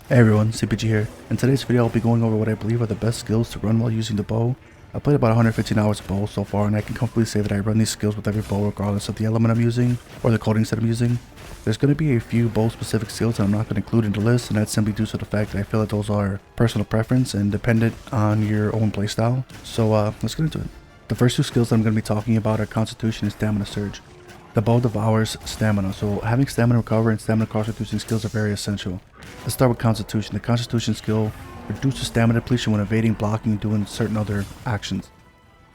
Hey everyone, CPG here. In today's video I'll be going over what I believe are the best skills to run while using the bow. I played about 115 hours of bow so far, and I can comfortably say that I run these skills with every bow regardless of the element I'm using or the coatings that I'm using. There's going to be a few bow specific skills that I'm not going to include in the list, and that's simply due to the fact that I feel that those are personal preference and dependent on your own playstyle. So let's get into it. The first two skills that I'm going to be talking about are Constitution and Stamina Surge. The bow devours stamina, so having stamina recover and stamina cost reducing skills are very essential. Let's start with Constitution. The Constitution skill reduces stamina depletion when evading, blocking, and doing certain other actions.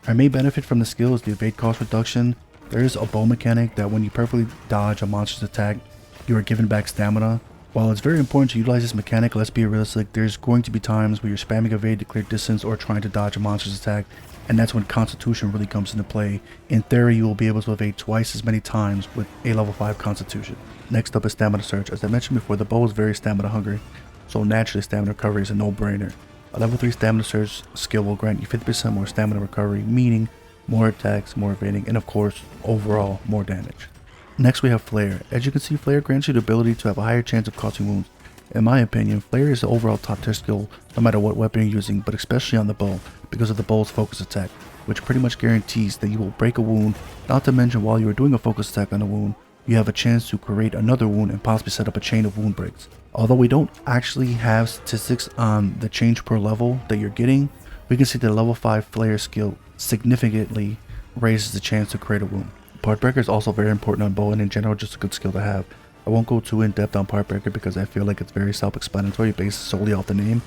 Our main benefit from the skill is the evade cost reduction. There is a bow mechanic that when you perfectly dodge a monster's attack, you are given back stamina. While it's very important to utilize this mechanic, let's be realistic, there's going to be times where you're spamming evade to clear distance or trying to dodge a monster's attack, and that's when Constitution really comes into play. In theory, you will be able to evade twice as many times with a level 5 Constitution. Next up is Stamina Surge. As I mentioned before, the bow is very stamina hungry, so naturally stamina recovery is a no-brainer. A level 3 Stamina Surge skill will grant you 50% more stamina recovery, meaning more attacks, more evading, and of course, overall, more damage. Next we have Flayer. As you can see, Flayer grants you the ability to have a higher chance of causing wounds. In my opinion, Flayer is the overall top tier skill no matter what weapon you're using, but especially on the bow because of the bow's focus attack, which pretty much guarantees that you will break a wound, not to mention while you are doing a focus attack on a wound, you have a chance to create another wound and possibly set up a chain of wound breaks. Although we don't actually have statistics on the change per level that you're getting, we can see that the level 5 Flayer skill significantly raises the chance to create a wound. Partbreaker is also very important on bow and in general just a good skill to have. I won't go too in depth on Partbreaker because I feel like it's very self-explanatory based solely off the name,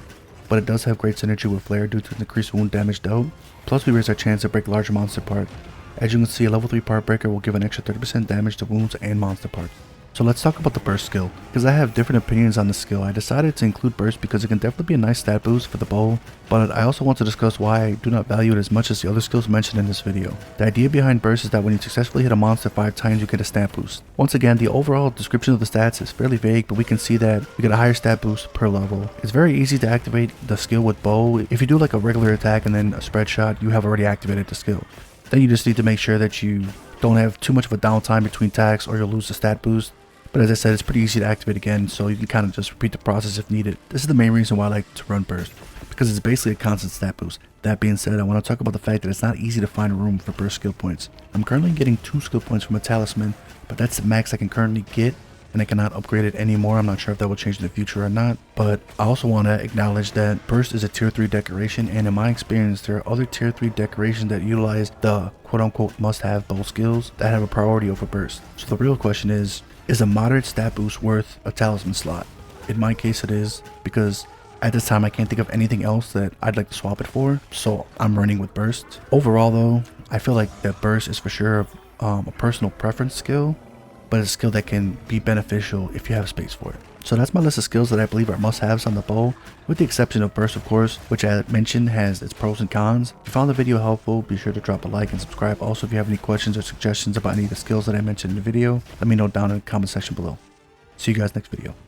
but it does have great synergy with Flayer due to the increased wound damage dealt. Plus we raise our chance to break larger monster parts. As you can see, a level 3 Partbreaker will give an extra 30% damage to wounds and monster parts. So let's talk about the burst skill. Because I have different opinions on the skill, I decided to include burst because it can definitely be a nice stat boost for the bow, but I also want to discuss why I do not value it as much as the other skills mentioned in this video. The idea behind burst is that when you successfully hit a monster 5 times you get a stat boost. Once again, the overall description of the stats is fairly vague, but we can see that you get a higher stat boost per level. It's very easy to activate the skill with bow. If you do like a regular attack and then a spread shot, you have already activated the skill. Then you just need to make sure that you don't have too much of a downtime between attacks or you'll lose the stat boost. But as I said, it's pretty easy to activate again, so you can kind of just repeat the process if needed. This is the main reason why I like to run burst, because it's basically a constant stat boost. That being said, I want to talk about the fact that it's not easy to find room for burst skill points. I'm currently getting 2 skill points from a talisman, but that's the max I can currently get, and I cannot upgrade it anymore. I'm not sure if that will change in the future or not, but I also want to acknowledge that burst is a tier 3 decoration, and in my experience there are other tier 3 decorations that utilize the quote-unquote must-have bow skills that have a priority over burst. So the real question is a moderate stat boost worth a talisman slot? In my case it is, because at this time I can't think of anything else that I'd like to swap it for, so I'm running with burst. Overall though, I feel like that burst is for sure a personal preference skill, but it's a skill that can be beneficial if you have space for it. So that's my list of skills that I believe are must-haves on the bow, with the exception of burst of course, which I mentioned has its pros and cons. If you found the video helpful, be sure to drop a like and subscribe. Also, if you have any questions or suggestions about any of the skills that I mentioned in the video, let me know down in the comment section below. See you guys next video.